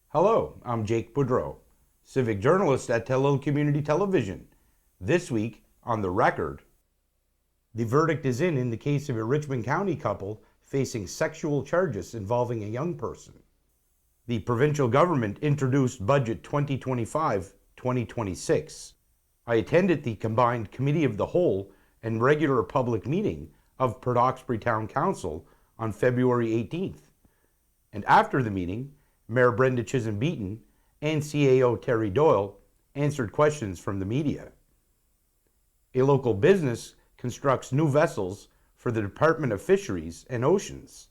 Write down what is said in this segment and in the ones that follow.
Hello, I'm Jake Boudreau, civic journalist at Tell Community Television. This week on The Record, the verdict is in the case of a Richmond County couple facing sexual charges involving a young person. The provincial government introduced Budget 2025-2026. I attended the combined Committee of the Whole and regular public meeting of Hawkesbury Town Council on February 18th. And after the meeting, Mayor Brenda Chisholm-Beaton and CAO Terry Doyle answered questions from the media. A local business constructs new vessels for the Department of Fisheries and Oceans.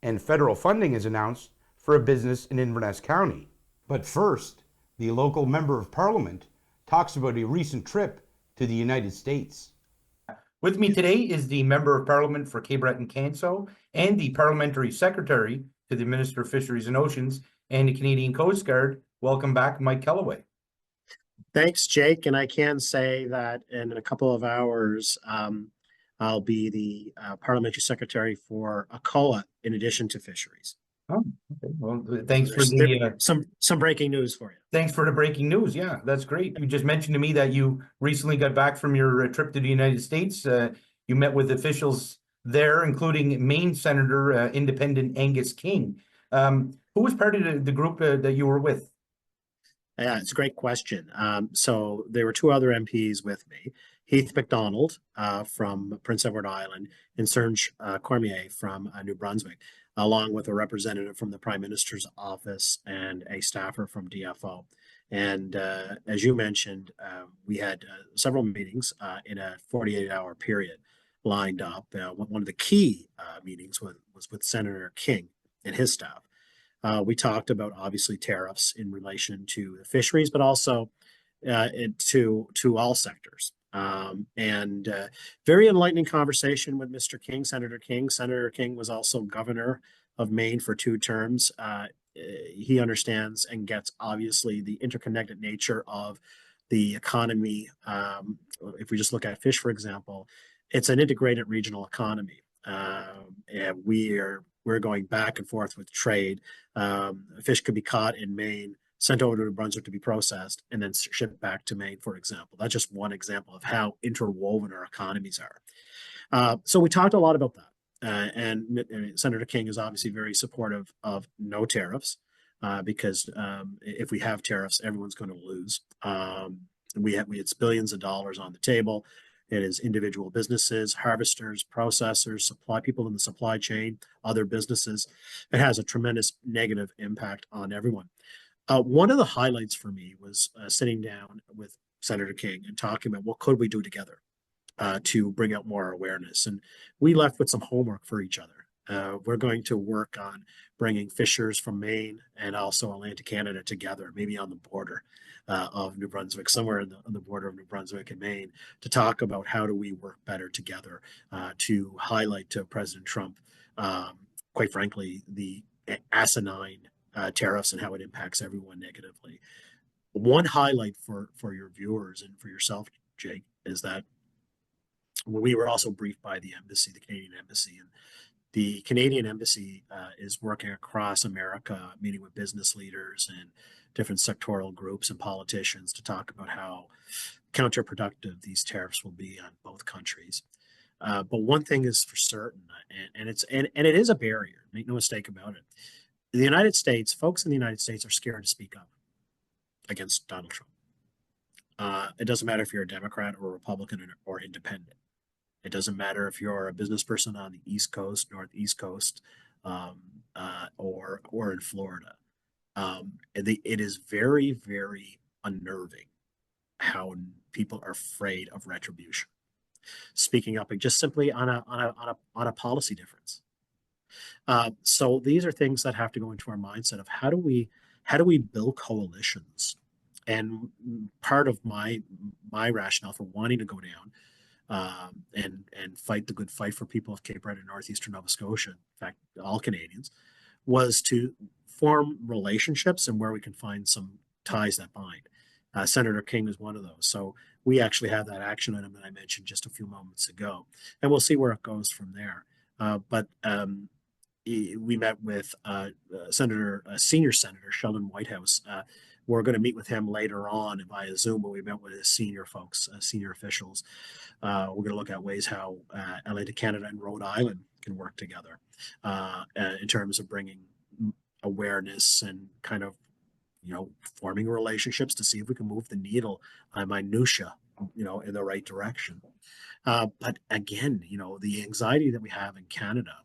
And federal funding is announced for a business in Inverness County. But first, the local member of parliament talks about a recent trip to the United States. With me today is the member of parliament for Breton-Canso and the parliamentary secretary to the Minister of Fisheries and Oceans and the Canadian Coast Guard. Welcome back, Mike Kelloway. Thanks, Jake. And I can say that in a couple of hours, I'll be the parliamentary secretary for ACOA in addition to Fisheries. Oh, okay. Well, thanks for the some breaking news for you. Thanks for the breaking news. Yeah, that's great. You just mentioned to me that you recently got back from your trip to the United States. You met with officials there, including Maine Senator Independent Angus King. Who was part of the group that you were with? Yeah, it's a great question. So there were two other MPs with me, Heath MacDonald from Prince Edward Island and Serge Cormier from New Brunswick, along with a representative from the Prime Minister's office and a staffer from DFO. And as you mentioned, we had several meetings in a 48-hour period lined up. One of the key meetings was with Senator King and his staff. We talked about obviously tariffs in relation to the fisheries, but also to all sectors. And very enlightening conversation with Mr. King, Senator King. Senator King was also governor of Maine for 2 terms. He understands and gets obviously the interconnected nature of the economy. If we just look at fish, for example, it's an integrated regional economy. And we're going back and forth with trade. Fish could be caught in Maine, sent over to New Brunswick to be processed, and then shipped back to Maine, for example. That's just one example of how interwoven our economies are. So we talked a lot about that. And Senator King is obviously very supportive of no tariffs because if we have tariffs, everyone's going to lose. It's billions of dollars on the table. It is individual businesses, harvesters, processors, supply people in the supply chain, other businesses. It has a tremendous negative impact on everyone. One of the highlights for me was sitting down with Senator King and talking about what could we do together to bring out more awareness. And we left with some homework for each other. We're going to work on bringing fishers from Maine and also Atlantic Canada together, maybe on the border of New Brunswick, somewhere on the border of New Brunswick and Maine, to talk about how do we work better together to highlight to President Trump, quite frankly, the asinine tariffs and how it impacts everyone negatively. One highlight for your viewers and for yourself, Jake, is that we were also briefed by the embassy, the Canadian embassy, and the Canadian embassy is working across America, meeting with business leaders and different sectoral groups and politicians to talk about how counterproductive these tariffs will be on both countries. But one thing is for certain, and it is a barrier, make no mistake about it. The United States, folks in the United States are scared to speak up against Donald Trump. It doesn't matter if you're a Democrat or a Republican or independent. It doesn't matter if you're a business person on the East Coast, Northeast Coast, or in Florida. It is very, very unnerving how people are afraid of retribution, speaking up just simply on a policy difference. So these are things that have to go into our mindset of how do we build coalitions. And part of my rationale for wanting to go down and fight the good fight for people of Cape Breton and northeastern Nova Scotia, in fact, all Canadians, was to form relationships and where we can find some ties that bind. Senator King is one of those. So we actually have that action item that I mentioned just a few moments ago, and we'll see where it goes from there. But we met with senior senator Sheldon Whitehouse. We're going to meet with him later on via Zoom, but we met with his senior folks, senior officials. We're going to look at ways how Atlantic Canada and Rhode Island can work together in terms of bringing awareness and kind of, forming relationships to see if we can move the needle on minutia, in the right direction. But again, the anxiety that we have in Canada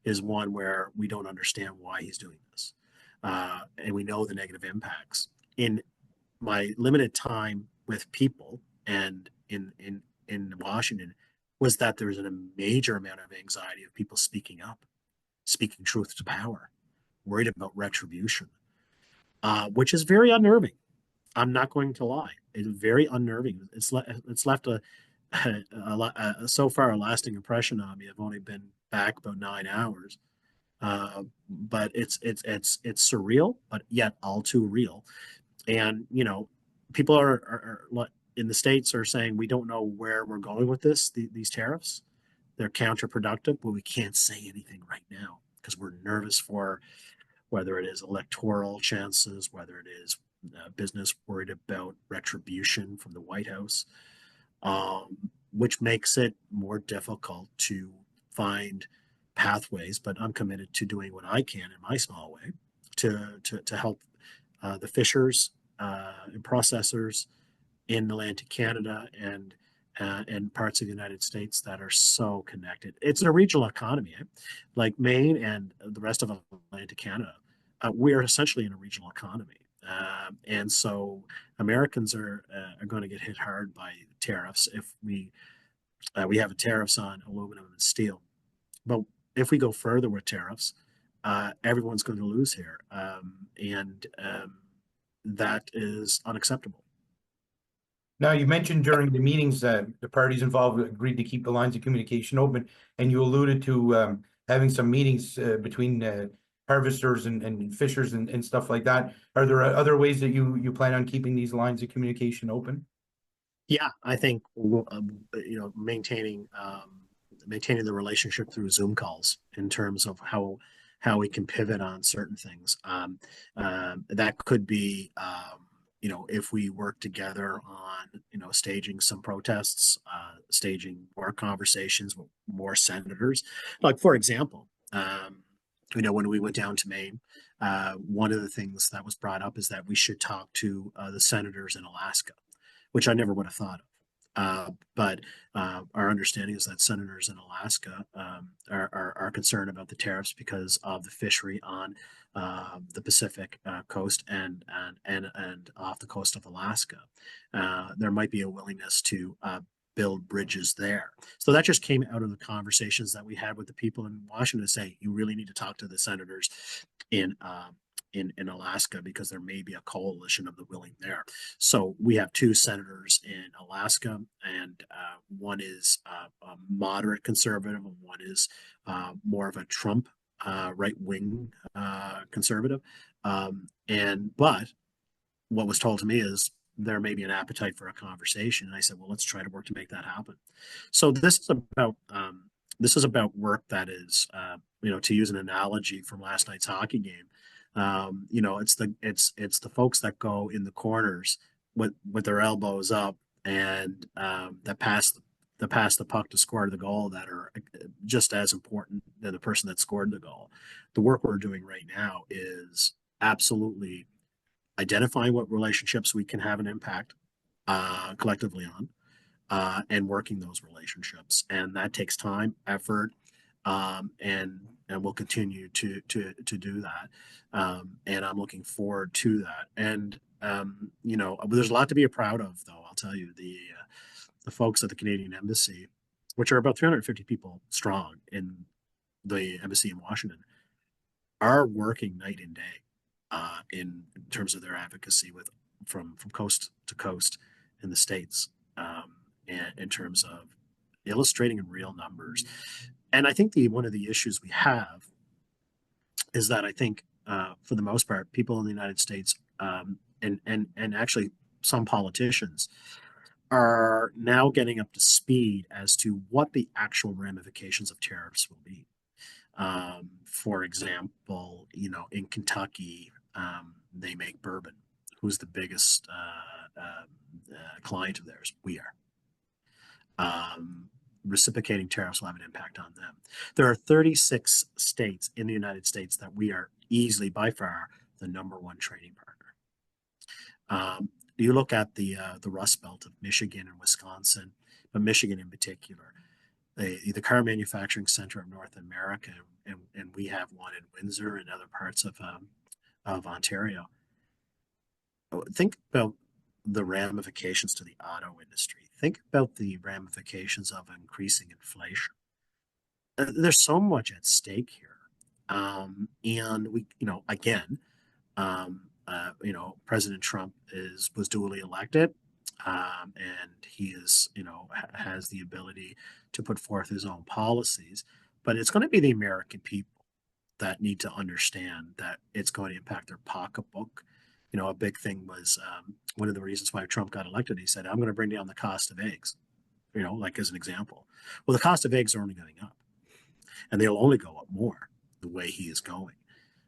is one where we don't understand why he's doing this. And we know the negative impacts. In my limited time with people and in Washington, was that there was a major amount of anxiety of people speaking up, speaking truth to power, worried about retribution, which is very unnerving. I'm not going to lie. It's very unnerving. It's left so far a lasting impression on me. I've only been back about 9 hours, but it's surreal, but yet all too real. And people are in the States are saying we don't know where we're going with these tariffs. They're counterproductive, but we can't say anything right now because we're nervous for whether it is electoral chances, whether it is business worried about retribution from the White House, which makes it more difficult to find pathways. But I'm committed to doing what I can in my small way to help the fishers and processors in Atlantic Canada and parts of the United States that are so connected. It's a regional economy, like Maine and the rest of Atlantic Canada. We are essentially in a regional economy. And so Americans are going to get hit hard by tariffs if we have tariffs on aluminum and steel. But if we go further with tariffs, everyone's going to lose here, and that is unacceptable. Now, you mentioned during the meetings that the parties involved agreed to keep the lines of communication open, and you alluded to having some meetings between harvesters and fishers and stuff like that. Are there other ways that you plan on keeping these lines of communication open? Yeah, I think maintaining the relationship through Zoom calls in terms of how we can pivot on certain things. That could be if we work together on staging some protests, staging more conversations with more senators. Like for example, when we went down to Maine, one of the things that was brought up is that we should talk to the senators in Alaska, which I never would have thought of. But our understanding is that senators in Alaska are concerned about the tariffs because of the fishery on the Pacific coast and off the coast of Alaska. There might be a willingness to build bridges there. So that just came out of the conversations that we had with the people in Washington to say, you really need to talk to the senators in Alaska because there may be a coalition of the willing there. So we have two senators in Alaska, and one is a moderate conservative, and one is more of a Trump right-wing conservative. But what was told to me is there may be an appetite for a conversation. And I said, well, let's try to work to make that happen. So this is about work that is, to use an analogy from last night's hockey game. It's the folks that go in the corners with their elbows up and that pass the puck to score the goal that are just as important than the person that scored the goal. The work we're doing right now is absolutely identifying what relationships we can have an impact collectively on, and working those relationships, and that takes time, effort, and we'll continue to do that. And I'm looking forward to that. And there's a lot to be proud of, though. I'll tell you, the folks at the Canadian Embassy, which are about 350 people strong in the embassy in Washington, are working night and day in terms of their advocacy from coast to coast in the States, and in terms of illustrating in real numbers. And I think one of the issues we have is that I think, for the most part, people in the United States, and actually some politicians are now getting up to speed as to what the actual ramifications of tariffs will be. For example, in Kentucky, they make bourbon. Who's the biggest client of theirs? We are. Reciprocating tariffs will have an impact on them. There are 36 states in the United States that we are easily, by far, the number one trading partner. You look at the Rust Belt of Michigan and Wisconsin, but Michigan in particular, the car manufacturing center of North America, and we have one in Windsor and other parts of Ontario. Think about the ramifications to the auto industry. Think about the ramifications of increasing inflation. There's so much at stake here, and we, again, President Trump was duly elected, and he is, has the ability to put forth his own policies. But it's going to be the American people that need to understand that it's going to impact their pocketbook. A big thing was one of the reasons why Trump got elected. He said, "I'm going to bring down the cost of eggs," like as an example. Well, the cost of eggs are only going up, and they'll only go up more the way he is going.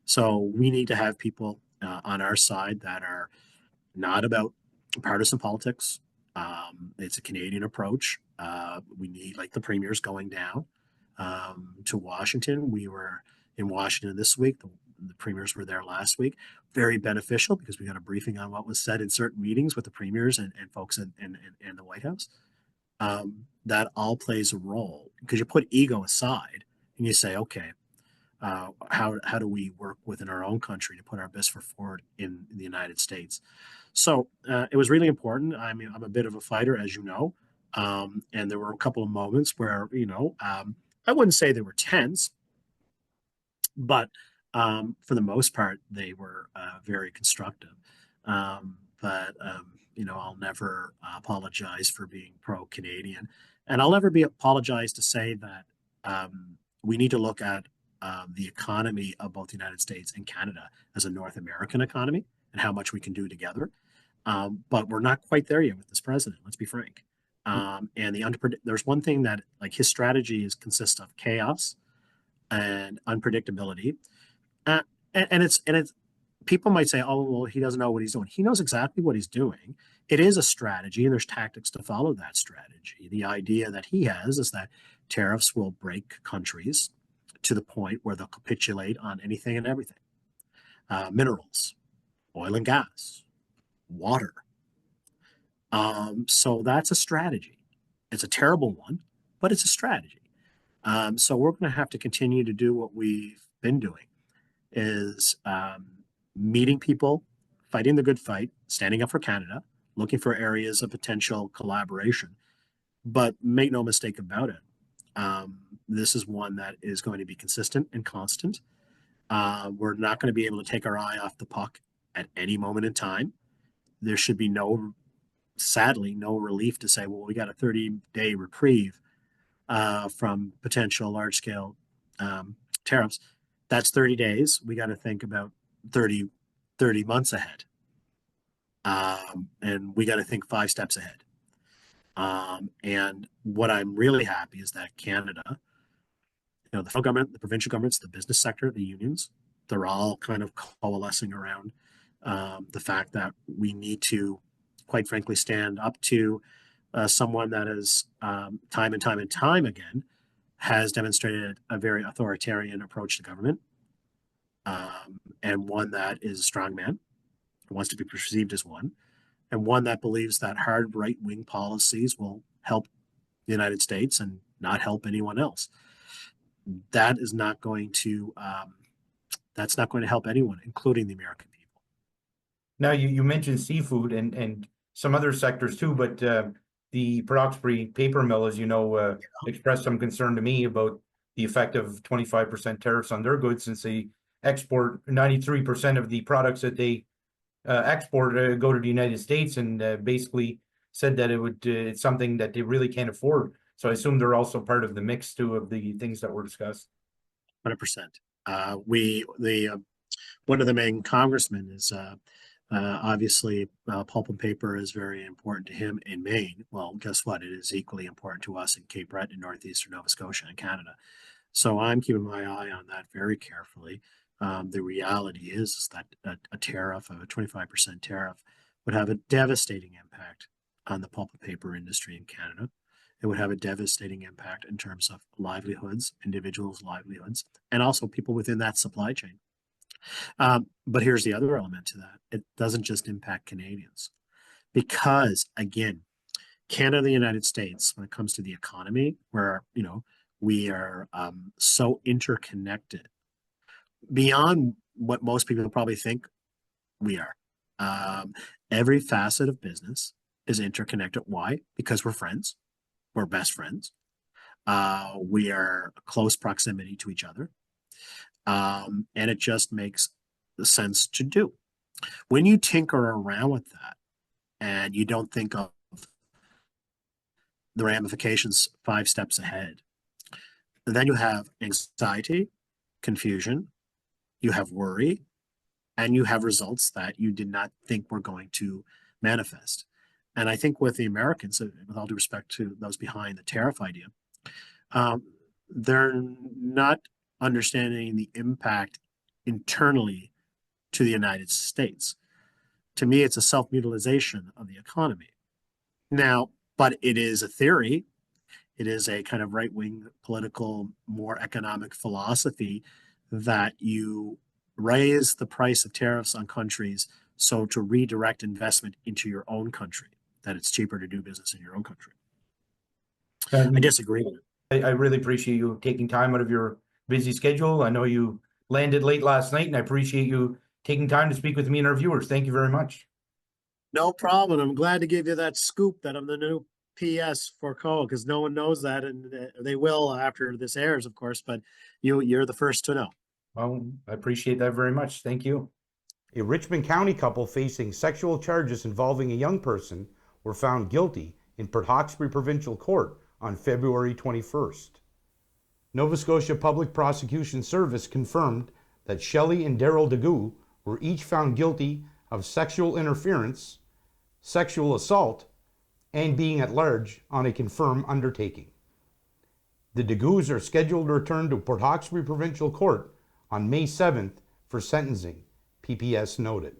So we need to have people on our side that are not about partisan politics. It's a Canadian approach. We need, like the premiers going down to Washington. We were in Washington this week. The premiers were there last week. Very beneficial because we got a briefing on what was said in certain meetings with the premiers and folks in the White House. That all plays a role because you put ego aside and you say, okay, how do we work within our own country to put our best foot forward in the United States? So it was really important. I mean, I'm a bit of a fighter, as you know, and there were a couple of moments where, I wouldn't say they were tense, but for the most part, they were very constructive. I'll never apologize for being pro-Canadian, and I'll never apologize to say that we need to look at the economy of both the United States and Canada as a North American economy and how much we can do together. But we're not quite there yet with this president. Let's be frank. And there's one thing that, like, his strategy consists of chaos and unpredictability. And it's people might say, oh, well, he doesn't know what he's doing. He knows exactly what he's doing. It is a strategy, and there's tactics to follow that strategy. The idea that he has is that tariffs will break countries to the point where they'll capitulate on anything and everything. Minerals, oil and gas, water. So that's a strategy. It's a terrible one, but it's a strategy. So we're going to have to continue to do what we've been doing, is meeting people, fighting the good fight, standing up for Canada, looking for areas of potential collaboration. But make no mistake about it, this is one that is going to be consistent and constant. We're not going to be able to take our eye off the puck at any moment in time. There should be sadly, no relief to say, well, we got a 30-day reprieve from potential large-scale tariffs. That's 30 days. We got to think about 30 months ahead. And we got to think 5 steps ahead. And what I'm really happy is that Canada, the federal government, the provincial governments, the business sector, the unions, they're all kind of coalescing around the fact that we need to, quite frankly, stand up to someone that is time and time again has demonstrated a very authoritarian approach to government, and one that is a strong man, wants to be perceived as one, and one that believes that hard right-wing policies will help the United States and not help anyone else. That is not going to help anyone, including the American people. Now, you mentioned seafood and some other sectors too, but the Broxbury paper mill, as you know, expressed some concern to me about the effect of 25% tariffs on their goods, since they export 93% of the products that they export go to the United States, and basically said that it's something that they really can't afford. So I assume they're also part of the mix too of the things that were discussed. 100%. One of the main congressmen is Obviously, pulp and paper is very important to him in Maine. Well, guess what? It is equally important to us in Cape Breton, northeastern Nova Scotia, and Canada. So I'm keeping my eye on that very carefully. The reality is that a tariff of a 25% tariff would have a devastating impact on the pulp and paper industry in Canada. It would have a devastating impact in terms of livelihoods, individuals' livelihoods, and also people within that supply chain. But here's the other element to that. It doesn't just impact Canadians because, again, Canada and the United States, when it comes to the economy, where, we are so interconnected beyond what most people probably think we are. Every facet of business is interconnected. Why? Because we're friends. We're best friends. We are close proximity to each other. And it just makes sense to do. When you tinker around with that and you don't think of the ramifications 5 steps ahead, then you have anxiety, confusion, you have worry, and you have results that you did not think were going to manifest. And I think with the Americans, with all due respect to those behind the tariff idea, they're not understanding the impact internally to the United States. To me, it's a self-mutilization of the economy. Now, but it is a theory. It is a kind of right-wing political, more economic philosophy that you raise the price of tariffs on countries so to redirect investment into your own country, that it's cheaper to do business in your own country. I disagree with it. I really appreciate you taking time out of your busy schedule. I know you landed late last night, and I appreciate you taking time to speak with me and our viewers. Thank you very much. No problem. I'm glad to give you that scoop that I'm the new PS for Cole, because no one knows that, and they will after this airs, of course, but you're the first to know. Well, I appreciate that very much. Thank you. A Richmond County couple facing sexual charges involving a young person were found guilty in Port Hawkesbury Provincial Court on February 21st. Nova Scotia Public Prosecution Service confirmed that Shelley and Daryl Degout were each found guilty of sexual interference, sexual assault, and being at large on a confirmed undertaking. The Degouts are scheduled to return to Port Hawkesbury Provincial Court on May 7th for sentencing, PPS noted.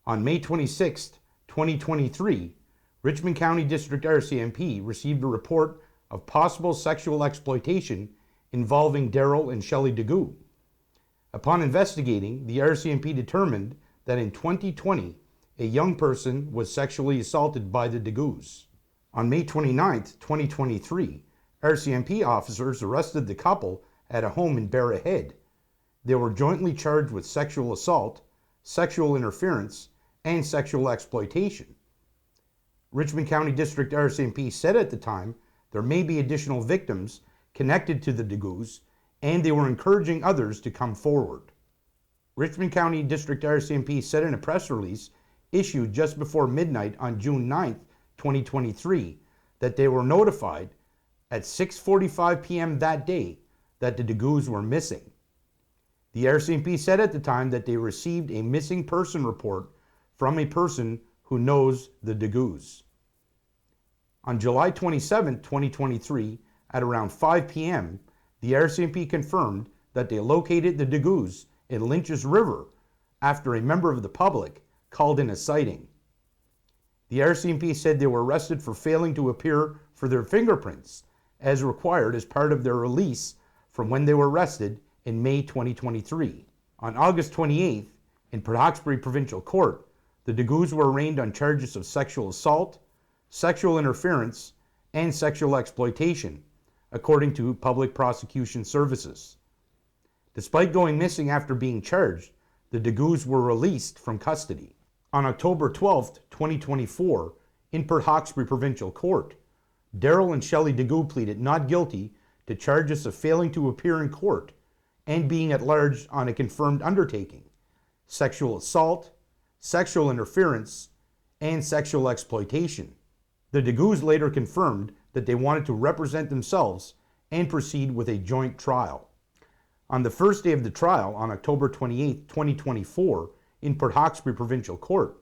On May 26, 2023, Richmond County District RCMP received a report of possible sexual exploitation involving Daryl and Shelley Degout. Upon investigating, the RCMP determined that in 2020, a young person was sexually assaulted by the Degouts. On May 29, 2023, RCMP officers arrested the couple at a home in Barra Head. They were jointly charged with sexual assault, sexual interference, and sexual exploitation. Richmond County District RCMP said at the time there may be additional victims connected to the Degouts, and they were encouraging others to come forward. Richmond County District RCMP said in a press release issued just before midnight on June 9, 2023, that they were notified at 6:45 p.m. that day that the Degouts were missing. The RCMP said at the time that they received a missing person report from a person who knows the Degouts. On July 27, 2023, at around 5 p.m., the RCMP confirmed that they located the Degouts in Lynch's River after a member of the public called in a sighting. The RCMP said they were arrested for failing to appear for their fingerprints as required as part of their release from when they were arrested in May 2023. On August 28th, in Port Hawkesbury Provincial Court, the Degouts were arraigned on charges of sexual assault, sexual interference, and sexual exploitation, according to Public Prosecution Services. Despite going missing after being charged, the Degouts were released from custody. On October 12, 2024, in Port Hawkesbury Provincial Court, Daryl and Shelley Degout pleaded not guilty to charges of failing to appear in court and being at large on a confirmed undertaking, sexual assault, sexual interference, and sexual exploitation. The Degouts later confirmed that they wanted to represent themselves and proceed with a joint trial. On the first day of the trial, on October 28, 2024, in Port Hawkesbury Provincial Court.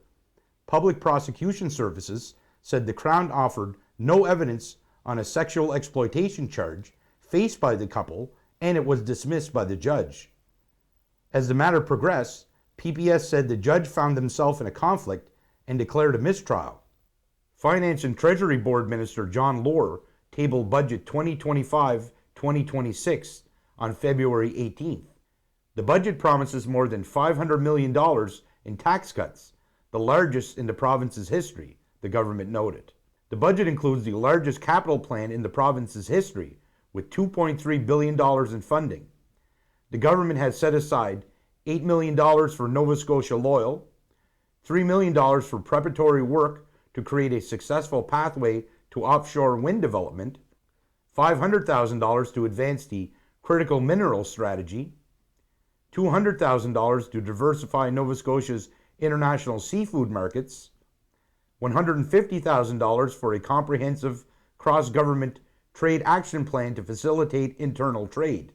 Public Prosecution Services said the Crown offered no evidence on a sexual exploitation charge faced by the couple, and it was dismissed by the judge. As the matter progressed, PPS said the judge found himself in a conflict and declared a mistrial. Finance and Treasury Board Minister John Lohr tabled Budget 2025-2026 on February 18th. The budget promises more than $500 million in tax cuts, the largest in the province's history, the government noted. The budget includes the largest capital plan in the province's history, with $2.3 billion in funding. The government has set aside $8 million for Nova Scotia Loyal, $3 million for preparatory work to create a successful pathway to offshore wind development, $500,000 to advance the critical mineral strategy, $200,000 to diversify Nova Scotia's international seafood markets, $150,000 for a comprehensive cross-government trade action plan to facilitate internal trade,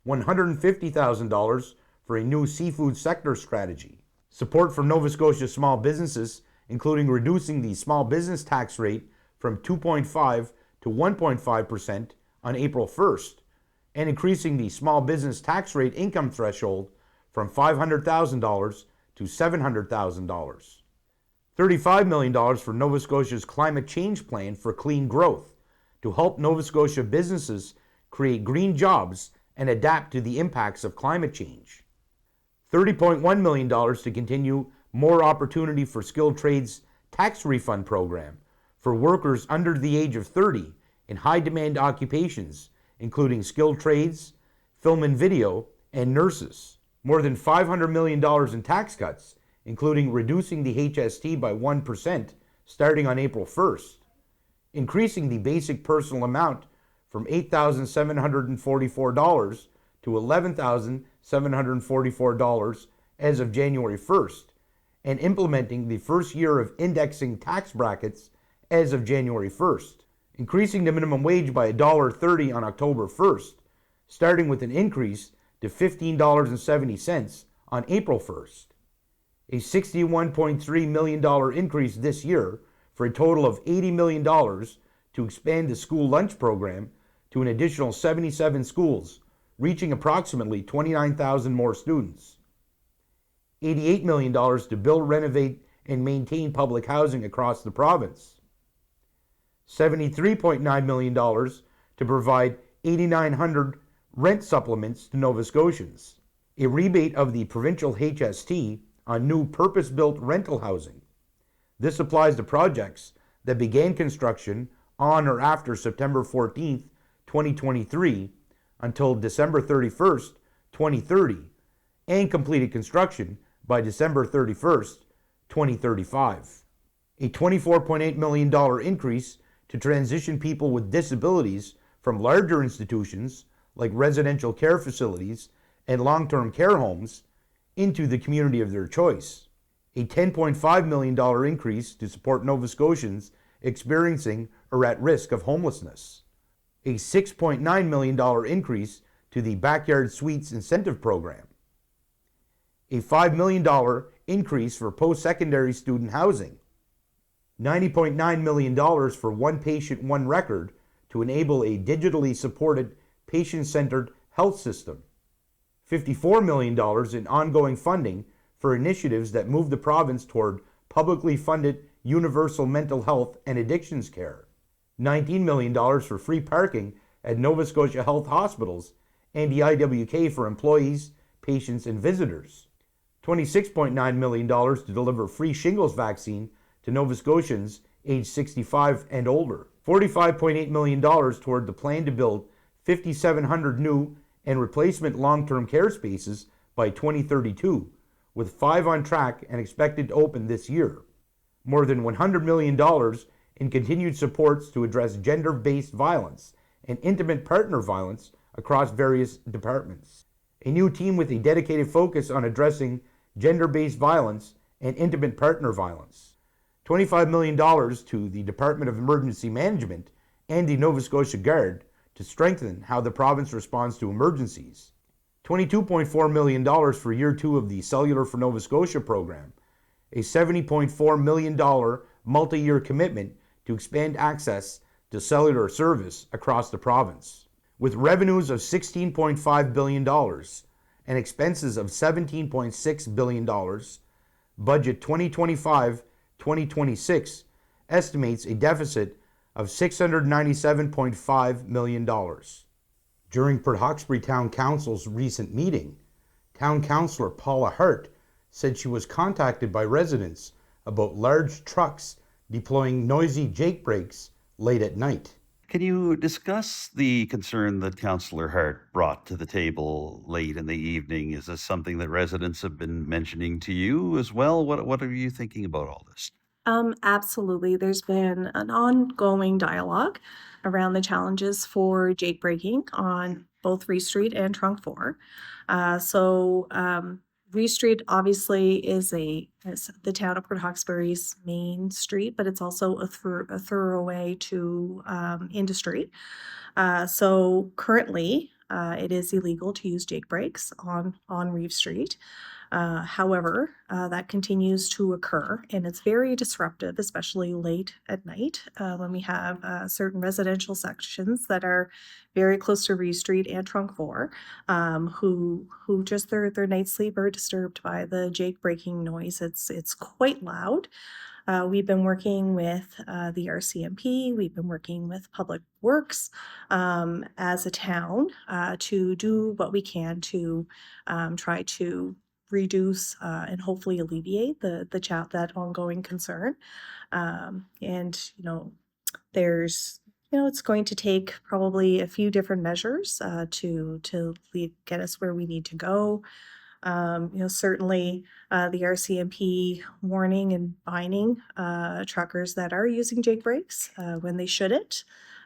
$150,000 for a new seafood sector strategy, support for Nova Scotia small businesses, including reducing the small business tax rate from 2.5 to 1.5% on April 1st, and increasing the small business tax rate income threshold from $500,000 to $700,000. $35 million for Nova Scotia's climate change plan for clean growth to help Nova Scotia businesses create green jobs and adapt to the impacts of climate change. $30.1 million to continue More Opportunity for Skilled Trades tax refund program for workers under the age of 30 in high-demand occupations, including skilled trades, film and video, and nurses. More than $500 million in tax cuts, including reducing the HST by 1% starting on April 1st, increasing the basic personal amount from $8,744 to $11,744 as of January 1st, and implementing the first year of indexing tax brackets as of January 1st, increasing the minimum wage by $1.30 on October 1st, starting with an increase to $15.70 on April 1st. A $61.3 million increase this year for a total of $80 million to expand the school lunch program to an additional 77 schools, reaching approximately 29,000 more students. $88 million to build, renovate, and maintain public housing across the province. $73.9 million to provide 8,900 rent supplements to Nova Scotians. A rebate of the provincial HST on new purpose-built rental housing. This applies to projects that began construction on or after September 14th, 2023 until December 31st, 2030, and completed construction by December 31st, 2035. A $24.8 million increase to transition people with disabilities from larger institutions like residential care facilities and long-term care homes into the community of their choice. A $10.5 million increase to support Nova Scotians experiencing or at risk of homelessness. A $6.9 million increase to the Backyard Suites Incentive Program. A $5 million increase for post-secondary student housing. $90.9 million for One Patient, One Record to enable a digitally supported patient-centered health system. $54 million in ongoing funding for initiatives that move the province toward publicly funded universal mental health and addictions care. $19 million for free parking at Nova Scotia Health Hospitals and the IWK for employees, patients, and visitors. $26.9 million to deliver free shingles vaccine to Nova Scotians aged 65 and older. $45.8 million toward the plan to build 5,700 new and replacement long-term care spaces by 2032, with 5 on track and expected to open this year. More than $100 million in continued supports to address gender-based violence and intimate partner violence across various departments. A new team with a dedicated focus on addressing gender-based violence and intimate partner violence. $25 million to the Department of Emergency Management and the Nova Scotia Guard to strengthen how the province responds to emergencies. $22.4 million for year 2 of the Cellular for Nova Scotia program, a $70.4 million multi-year commitment to expand access to cellular service across the province. With revenues of $16.5 billion and expenses of $17.6 billion, Budget 2025-2026 estimates a deficit of $697.5 million. During Port Hawkesbury Town Council's recent meeting, Town Councillor Paula Hart said she was contacted by residents about large trucks deploying noisy jake brakes late at night. Can you discuss the concern that Councillor Hart brought to the table late in the evening? Is this something that residents have been mentioning to you as well? What are you thinking about all this? Absolutely. There's been an ongoing dialogue around the challenges for jake braking on both Reeve Street and Trunk 4. Reeve Street obviously is the town of Port Hawkesbury's main street, but it's also a thoroughway to industry. So currently, it is illegal to use jake brakes on Reeve Street. However, that continues to occur, and it's very disruptive, especially late at night when we have certain residential sections that are very close to Reeve Street and Trunk 4, who just their night sleep are disturbed by the jake braking noise. It's quite loud. We've been working with the RCMP, we've been working with Public Works as a town to do what we can to try to reduce and hopefully alleviate that ongoing concern. There's it's going to take probably a few different measures to get us where we need to go. Certainly the RCMP warning and fining truckers that are using jake brakes when they shouldn't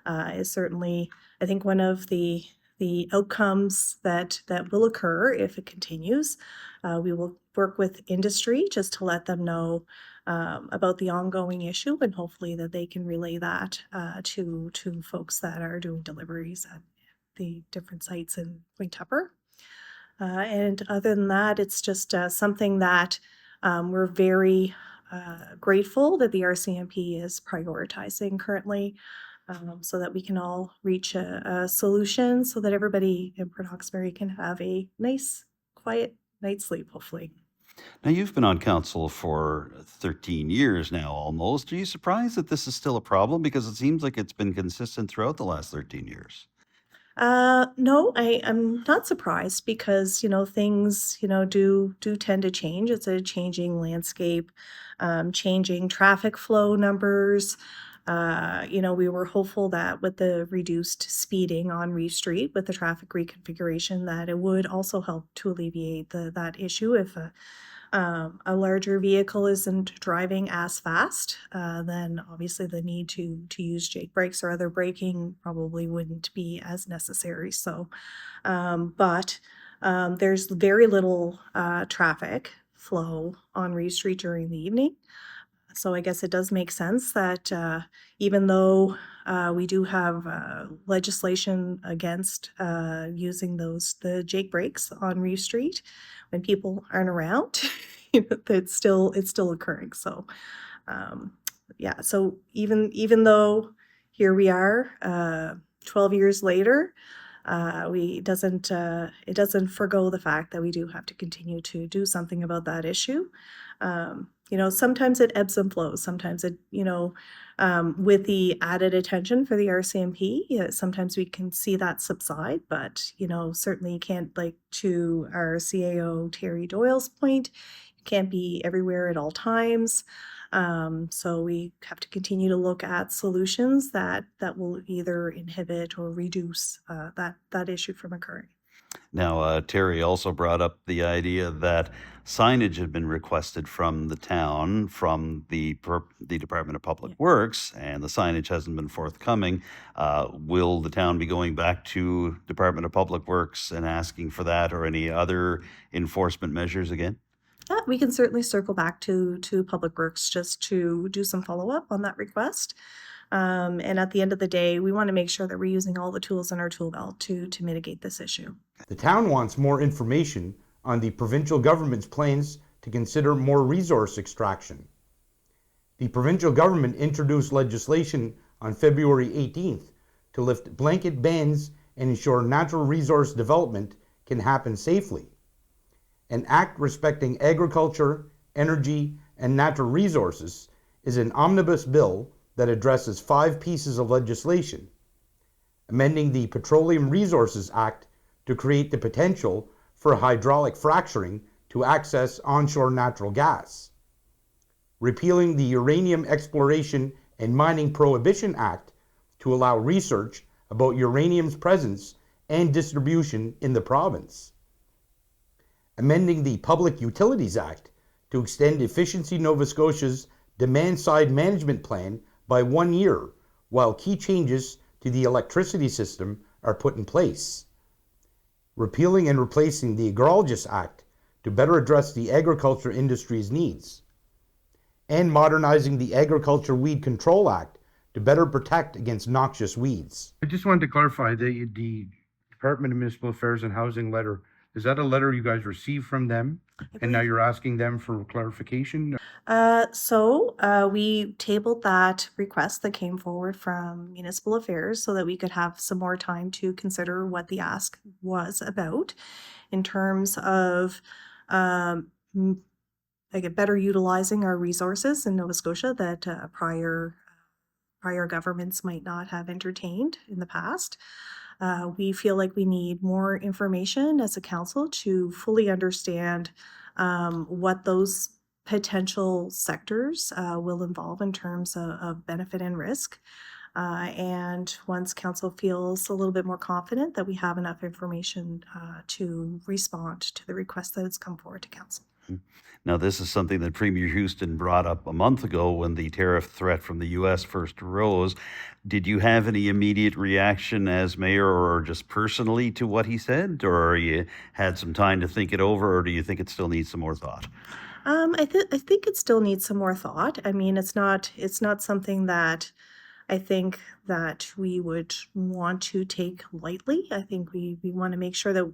is certainly, I think, one of the outcomes that will occur if it continues. We will work with industry just to let them know about the ongoing issue, and hopefully that they can relay that to folks that are doing deliveries at the different sites in Point Tupper. And other than that, it's just something that we're very grateful that the RCMP is prioritizing currently, so that we can all reach a solution so that everybody in Port Hawkesbury can have a nice, quiet night's sleep, hopefully. Now, you've been on council for 13 years now almost. Are you surprised that this is still a problem? Because it seems like it's been consistent throughout the last 13 years. No, I'm not surprised because, things, do tend to change. It's a changing landscape, changing traffic flow numbers. We were hopeful that with the reduced speeding on Reeve Street, with the traffic reconfiguration, that it would also help to alleviate that issue. If a larger vehicle isn't driving as fast, then obviously the need to use jake brakes or other braking probably wouldn't be as necessary. So, but there's very little traffic flow on Reeve Street during the evening. So I guess it does make sense that even though we do have legislation against using the jake brakes on Reeve Street when people aren't around, it's still occurring. So so even though here we are 12 years later, it doesn't forgo the fact that we do have to continue to do something about that issue. Sometimes it ebbs and flows. Sometimes it, with the added attention for the RCMP, sometimes we can see that subside, but, certainly you can't, like to our CAO Terry Doyle's point, you can't be everywhere at all times. So we have to continue to look at solutions that will either inhibit or reduce that issue from occurring. Now, Terry also brought up the idea that signage had been requested from the town, from the Department of Public Works, and the signage hasn't been forthcoming. Will the town be going back to Department of Public Works and asking for that or any other enforcement measures again? Yeah, we can certainly circle back to Public Works just to do some follow-up on that request. And at the end of the day, we want to make sure that we're using all the tools in our tool belt to mitigate this issue. The town wants more information on the provincial government's plans to consider more resource extraction. The provincial government introduced legislation on February 18th to lift blanket bans and ensure natural resource development can happen safely. An act respecting agriculture, energy, and natural resources is an omnibus bill that addresses 5 pieces of legislation: amending the Petroleum Resources Act to create the potential for hydraulic fracturing to access onshore natural gas, repealing the Uranium Exploration and Mining Prohibition Act to allow research about uranium's presence and distribution in the province, amending the Public Utilities Act to extend Efficiency Nova Scotia's demand-side management plan by 1 year, while key changes to the electricity system are put in place, repealing and replacing the Agrologist Act to better address the agriculture industry's needs, and modernizing the Agriculture Weed Control Act to better protect against noxious weeds. I just wanted to clarify, the Department of Municipal Affairs and Housing letter, is that a letter you guys received from them? And now you're asking them for clarification? We tabled that request that came forward from Municipal Affairs so that we could have some more time to consider what the ask was about in terms of better utilizing our resources in Nova Scotia that prior governments might not have entertained in the past. We feel like we need more information as a council to fully understand what those potential sectors will involve in terms of benefit and risk. And once council feels a little bit more confident that we have enough information to respond to the request that has come forward to council. Now, this is something that Premier Houston brought up a month ago when the tariff threat from the U.S. first arose. Did you have any immediate reaction as mayor or just personally to what he said? Or you had some time to think it over, or do you think it still needs some more thought? I think it still needs some more thought. I mean, it's not something that I think that we would want to take lightly. I think we want to make sure that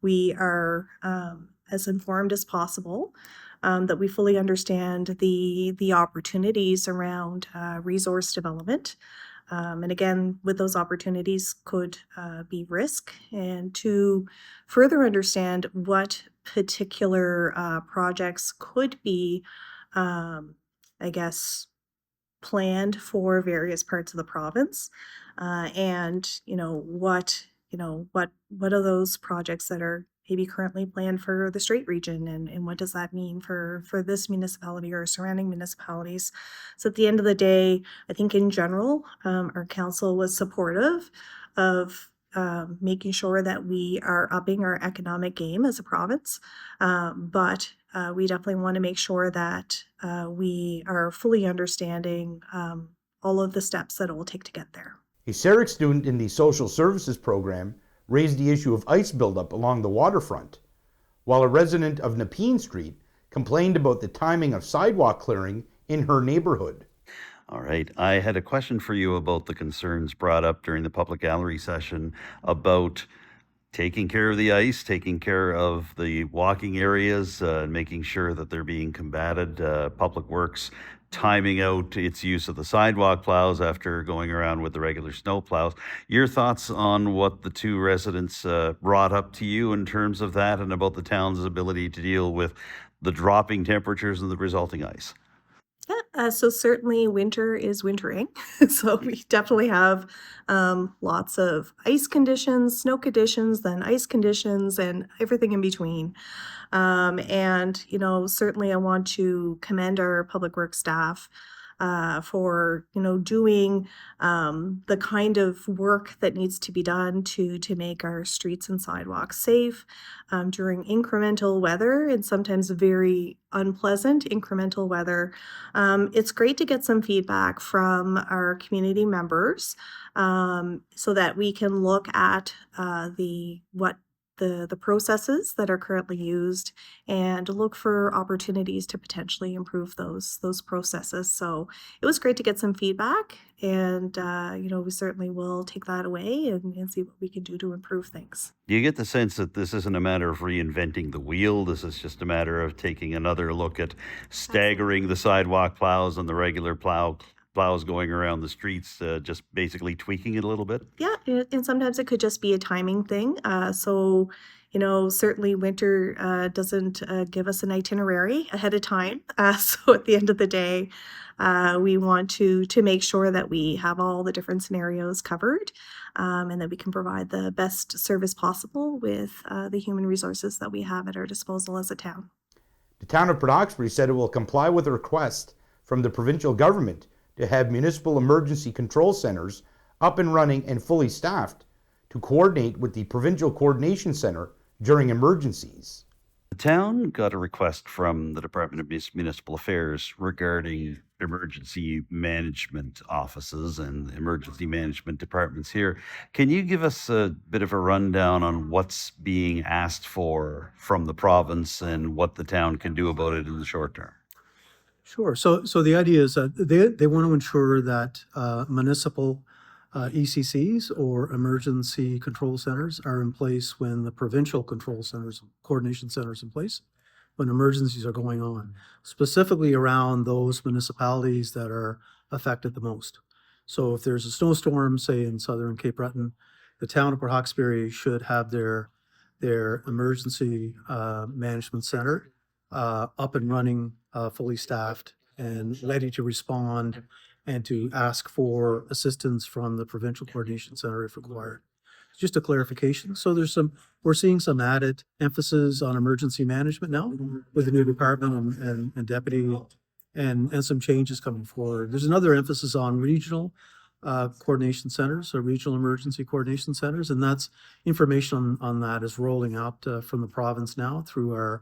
we are as informed as possible, that we fully understand the opportunities around resource development. And again, with those opportunities could be risk, and to further understand what particular projects could be, planned for various parts of the province, and what are those projects that are maybe currently planned for the Strait region, and what does that mean for this municipality or surrounding municipalities. So at the end of the day, I think in general, our council was supportive of making sure that we are upping our economic game as a province, but we definitely want to make sure that we are fully understanding all of the steps that it will take to get there. A CEREC student in the social services program raised the issue of ice buildup along the waterfront, while a resident of Nepean Street complained about the timing of sidewalk clearing in her neighborhood. All right. I had a question for you about the concerns brought up during the public gallery session about taking care of the ice, taking care of the walking areas, making sure that they're being combated. Public Works timing out its use of the sidewalk plows after going around with the regular snow plows. Your thoughts on what the two residents brought up to you in terms of that, and about the town's ability to deal with the dropping temperatures and the resulting ice? Yeah, so certainly winter is wintering. So we definitely have lots of ice conditions, snow conditions, then ice conditions, and everything in between. And certainly I want to commend our public works staff for doing the kind of work that needs to be done to make our streets and sidewalks safe during incremental weather, and sometimes very unpleasant incremental weather. It's great to get some feedback from our community members so that we can look at what the processes that are currently used and look for opportunities to potentially improve those processes. So it was great to get some feedback, and we certainly will take that away and see what we can do to improve things. Do you get the sense that this isn't a matter of reinventing the wheel? This is just a matter of taking another look at staggering the sidewalk plows and the regular plows going around the streets, just basically tweaking it a little bit? Yeah, and sometimes it could just be a timing thing. Certainly winter doesn't give us an itinerary ahead of time. So at the end of the day, we want to make sure that we have all the different scenarios covered, and that we can provide the best service possible with the human resources that we have at our disposal as a town. The town of Port Hawkesbury said it will comply with a request from the provincial government to have municipal emergency control centers up and running and fully staffed to coordinate with the Provincial Coordination Center during emergencies. The town got a request from the Department of Municipal Affairs regarding emergency management offices and emergency management departments here. Can you give us a bit of a rundown on what's being asked for from the province and what the town can do about it in the short term? Sure. So the idea is that they want to ensure that municipal ECCs or emergency control centers are in place when the provincial control centers, coordination centers in place, when emergencies are going on, specifically around those municipalities that are affected the most. So if there's a snowstorm, say in southern Cape Breton, the town of Port Hawkesbury should have their emergency management center up and running, fully staffed and ready to respond and to ask for assistance from the provincial coordination center if required. Just a clarification. So we're seeing some added emphasis on emergency management now with the new department and deputy and some changes coming forward. There's another emphasis on regional coordination centers or regional emergency coordination centers, and that's information on that is rolling out from the province now through our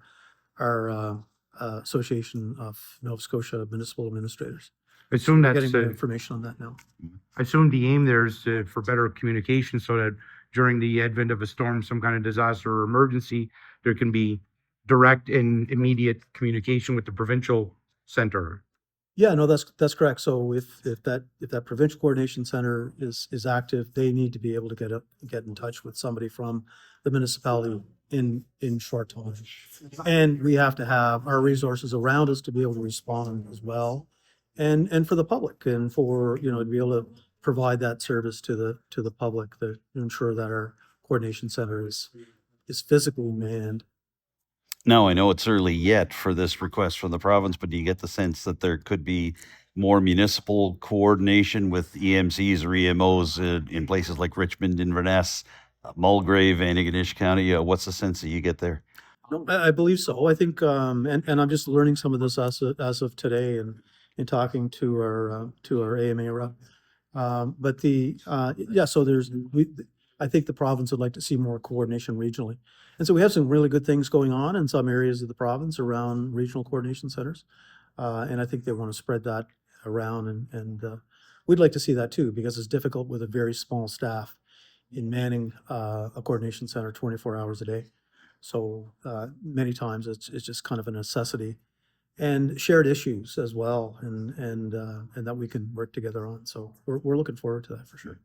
Association of Nova Scotia Municipal Administrators. I assume that's Getting more information on that now. I assume the aim there is for better communication so that during the advent of a storm, some kind of disaster or emergency, there can be direct and immediate communication with the provincial center. Yeah, no, that's correct. So if that provincial coordination center is active, they need to be able to get in touch with somebody from the municipality in short time. And we have to have our resources around us to be able to respond as well. And for the public and for, to be able to provide that service to the public to ensure that our coordination center is physically manned. Now, I know it's early yet for this request from the province, but do you get the sense that there could be more municipal coordination with EMCs or EMOs in places like Richmond, Inverness, Mulgrave, Antigonish County? What's the sense that you get there? No, I believe so. I think, and I'm just learning some of this as of today and in talking to our AMA rep. I think the province would like to see more coordination regionally. And so we have some really good things going on in some areas of the province around regional coordination centers. And I think they want to spread that around and we'd like to see that too, because it's difficult with a very small staff in manning a coordination center 24 hours a day. So many times it's just kind of a necessity and shared issues as well and that we can work together on. So we're looking forward to that for sure.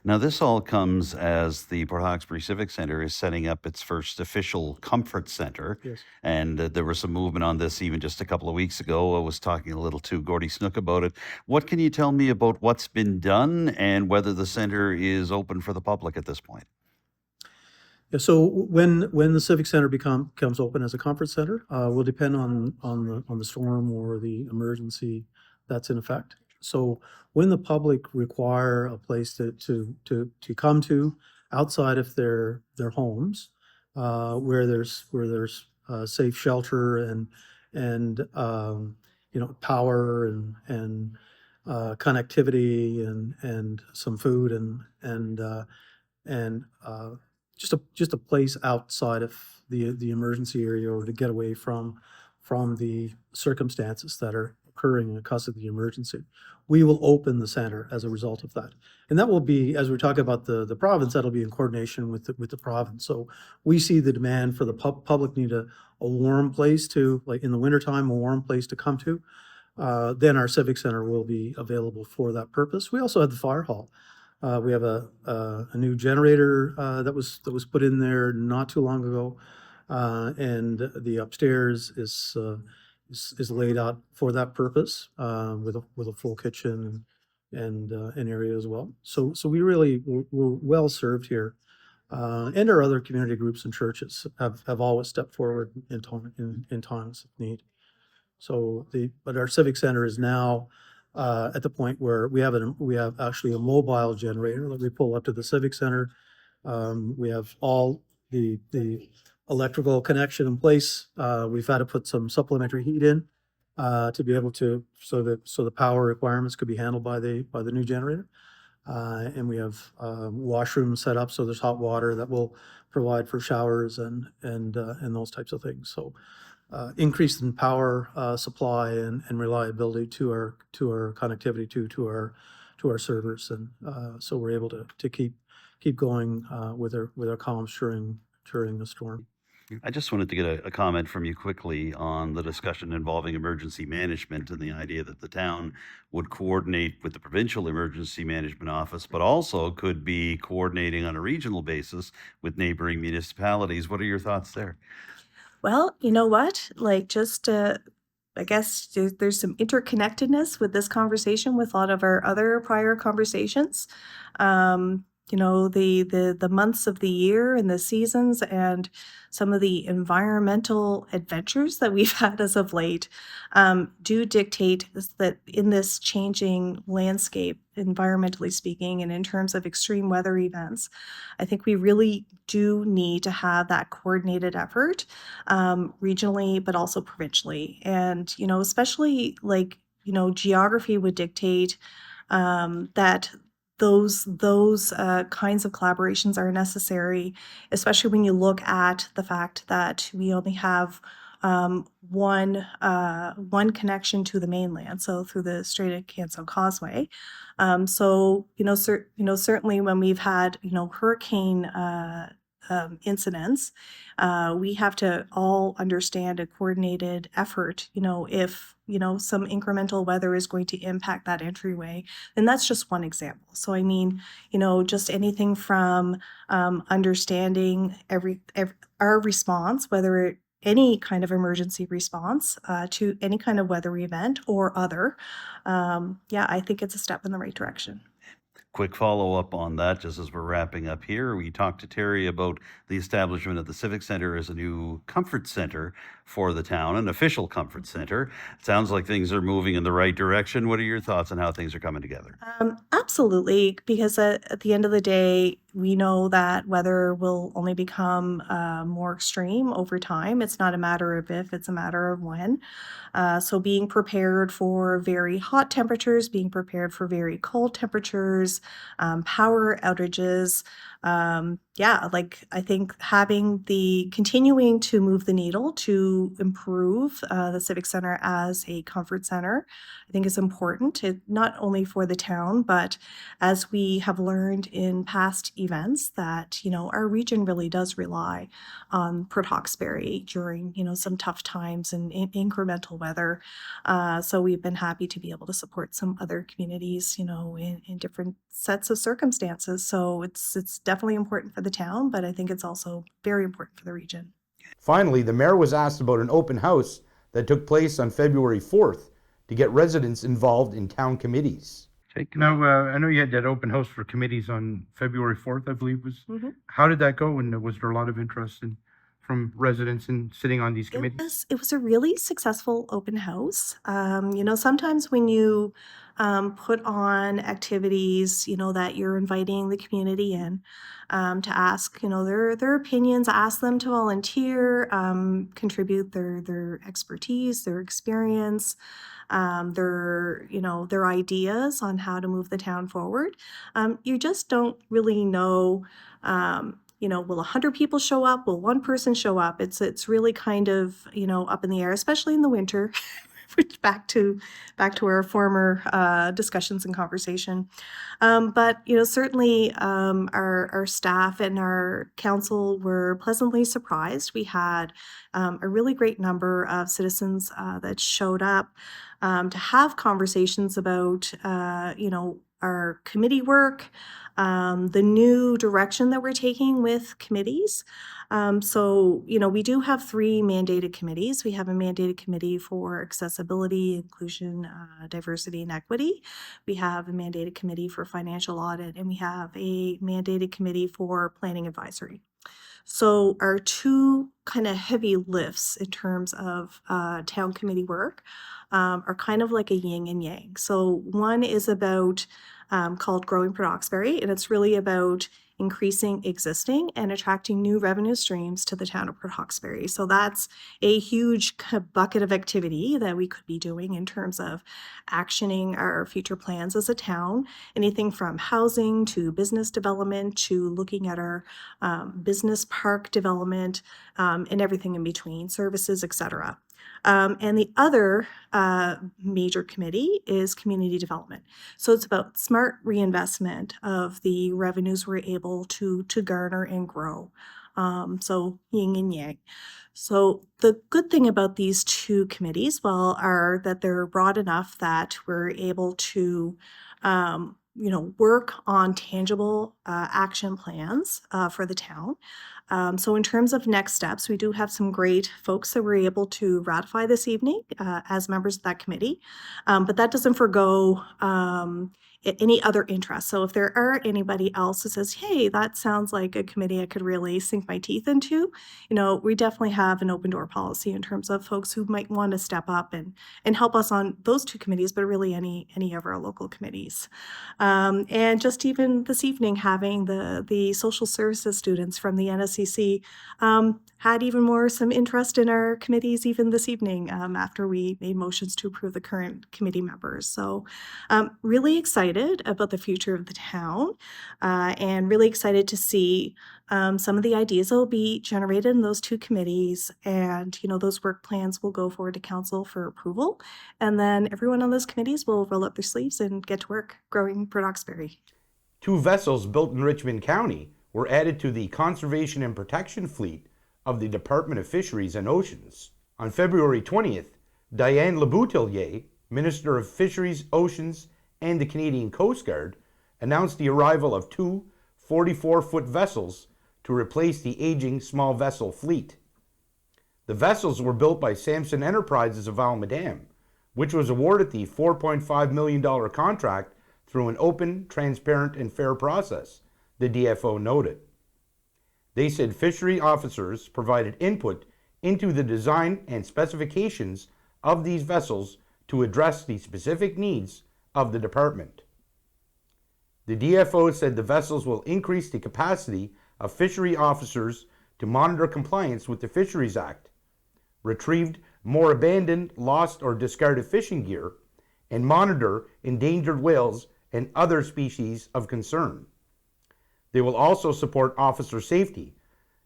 Now, this all comes as the Port Hawkesbury Civic Centre is setting up its first official comfort centre. Yes. And there was some movement on this even just a couple of weeks ago. I was talking a little to Gordy Snook about it. What can you tell me about what's been done and whether the centre is open for the public at this point? Yeah, so when the Civic Center becomes open as a comfort center, will depend on the storm or the emergency that's in effect. So when the public require a place to come to outside of their homes, where there's safe shelter and power and connectivity and some food and just a place outside of the emergency area or to get away from the circumstances that are occurring because of the emergency. We will open the center as a result of that. And that will be, as we're talking about the province, that'll be in coordination with the province. So we see the demand for the public need a warm place to, like in the wintertime, a warm place to come to. Then our civic center will be available for that purpose. We also have the fire hall. We have a new generator that was put in there not too long ago, and the upstairs is laid out for that purpose with a full kitchen and an area as well. So we really we're well served here, and our other community groups and churches have always stepped forward in times of need. So but our civic center is now at the point where we have actually a mobile generator that we pull up to the civic center. We have all the electrical connection in place. We've had to put some supplementary heat in to be able to so the power requirements could be handled by the new generator. And we have washrooms set up so there's hot water that will provide for showers and those types of things. So increase in power supply and reliability to our connectivity to our servers, and so we're able to keep going with our comms during the storm. I just wanted to get a comment from you quickly on the discussion involving emergency management and the idea that the town would coordinate with the provincial emergency management office, but also could be coordinating on a regional basis with neighboring municipalities. What are your thoughts there? Well, you know what? Like, just I guess there's some interconnectedness with this conversation with a lot of our other prior conversations. You know, the months of the year and the seasons and some of the environmental adventures that we've had as of late do dictate that in this changing landscape, environmentally speaking, and in terms of extreme weather events, I think we really do need to have that coordinated effort regionally, but also provincially. And, you know, especially like, you know, geography would dictate that those kinds of collaborations are necessary, especially when you look at the fact that we only have one connection to the mainland, so through the Strait of Canso Causeway. So certainly when we've had hurricane incidents, we have to all understand a coordinated effort. If some incremental weather is going to impact that entryway, then that's just one example. So I mean, just anything from understanding our response, whether any kind of emergency response to any kind of weather event or other. I think it's a step in the right direction. Quick follow-up on that, just as we're wrapping up here. We talked to Terry about the establishment of the Civic Center as a new comfort center for the town, an official comfort center. It sounds like things are moving in the right direction. What are your thoughts on how things are coming together? Absolutely, because at the end of the day, we know that weather will only become more extreme over time. It's not a matter of if, it's a matter of when. So being prepared for very hot temperatures, being prepared for very cold temperatures, power outages. I think continuing to move the needle to improve the Civic Center as a comfort center, I think is important, not only for the town, but as we have learned in past events that, our region really does rely on Port Hawkesbury during, some tough times and incremental weather. So we've been happy to be able to support some other communities, in different sets of circumstances. So it's definitely important for the town, but I think it's also very important for the region. Finally, the mayor was asked about an open house that took place on February 4th to get residents involved in town committees. Now, I know you had that open house for committees on February 4th, I believe was. Mm-hmm. How did that go? And was there a lot of interest from residents in sitting on these committees? It was a really successful open house. Sometimes when you put on activities, that you're inviting the community in to ask, their opinions, ask them to volunteer, contribute their expertise, their experience, their ideas on how to move the town forward. You just don't really know. Will 100 people show up? Will one person show up? It's really kind of, up in the air, especially in the winter which back to our former discussions and conversation. But certainly our staff and our council were pleasantly surprised. We had a really great number of citizens that showed up to have conversations about our committee work, the new direction that we're taking with committees. We do have 3 mandated committees. We have a mandated committee for accessibility, inclusion, diversity, and equity. We have a mandated committee for financial audit, and we have a mandated committee for planning advisory. So our 2 kind of heavy lifts in terms of town committee work are kind of like a yin and yang. So one is about called Growing Breton-Canso, and it's really about increasing existing and attracting new revenue streams to the town of Hawkesbury. So that's a huge bucket of activity that we could be doing in terms of actioning our future plans as a town, anything from housing to business development to looking at our business park development and everything in between, services, etc. And the other major committee is community development. So it's about smart reinvestment of the revenues we're able to garner and grow. So yin and yang. So the good thing about these 2 committees, are that they're broad enough that we're able to work on tangible action plans for the town. So in terms of next steps, we do have some great folks that we're able to ratify this evening as members of that committee, but that doesn't forgo any other interests. So if there are anybody else that says, hey, that sounds like a committee I could really sink my teeth into, we definitely have an open door policy in terms of folks who might want to step up and help us on those 2 committees, but really any of our local committees. And just even this evening, having the social services students from the NSCC had even more some interest in our committees even this evening after we made motions to approve the current committee members. So really excited about the future of the town and really excited to see some of the ideas that will be generated in those 2 committees, and those work plans will go forward to council for approval, and then everyone on those committees will roll up their sleeves and get to work growing Breton-Canso. 2 vessels built in Richmond County were added to the conservation and protection fleet of the Department of Fisheries and Oceans. On February 20th, Diane Leboutillier, Minister of Fisheries, Oceans, and the Canadian Coast Guard, announced the arrival of 2 44-foot vessels to replace the aging small vessel fleet. The vessels were built by Samson Enterprises of Almadam, which was awarded the $4.5 million contract through an open, transparent, and fair process, the DFO noted. They said fishery officers provided input into the design and specifications of these vessels to address the specific needs of the department. The DFO said the vessels will increase the capacity of fishery officers to monitor compliance with the Fisheries Act, retrieved more abandoned, lost, or discarded fishing gear, and monitor endangered whales and other species of concern. They will also support officer safety,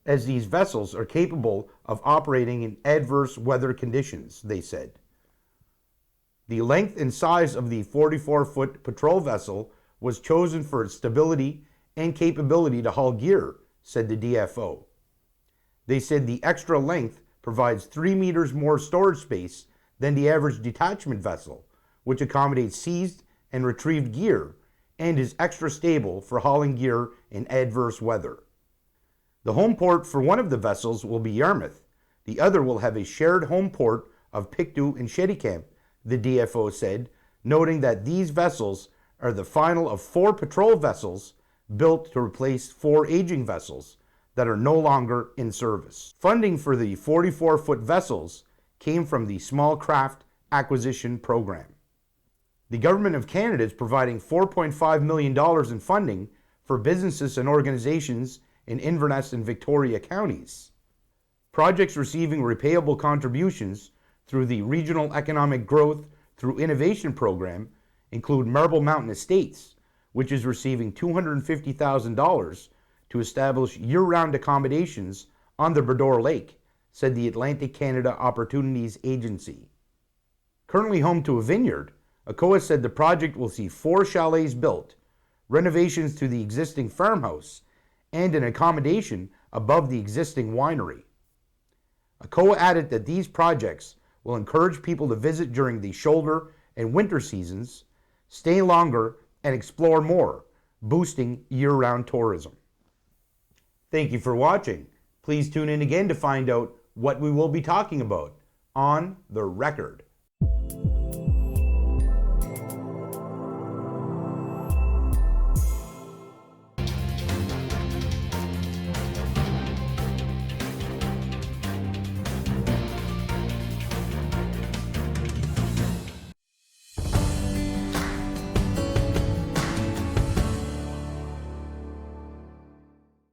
as these vessels are capable of operating in adverse weather conditions, they said. The length and size of the 44-foot patrol vessel was chosen for its stability and capability to haul gear, said the DFO. They said the extra length provides 3 meters more storage space than the average detachment vessel, which accommodates seized and retrieved gear and is extra stable for hauling gear in adverse weather. The home port for one of the vessels will be Yarmouth. The other will have a shared home port of Pictou and Cheticamp, the DFO said, noting that these vessels are the final of 4 patrol vessels built to replace 4 aging vessels that are no longer in service. Funding for the 44-foot vessels came from the Small Craft Acquisition Program. The Government of Canada is providing $4.5 million in funding for businesses and organizations in Inverness and Victoria counties. Projects receiving repayable contributions through the Regional Economic Growth through Innovation Program include Marble Mountain Estates, which is receiving $250,000 to establish year-round accommodations on the Bredor Lake, said the Atlantic Canada Opportunities Agency. Currently home to a vineyard, ACOA said the project will see 4 chalets built, renovations to the existing farmhouse, and an accommodation above the existing winery. ACOA added that these projects will encourage people to visit during the shoulder and winter seasons, stay longer, and explore more, boosting year-round tourism. Thank you for watching. Please tune in again to find out what we will be talking about on The Record.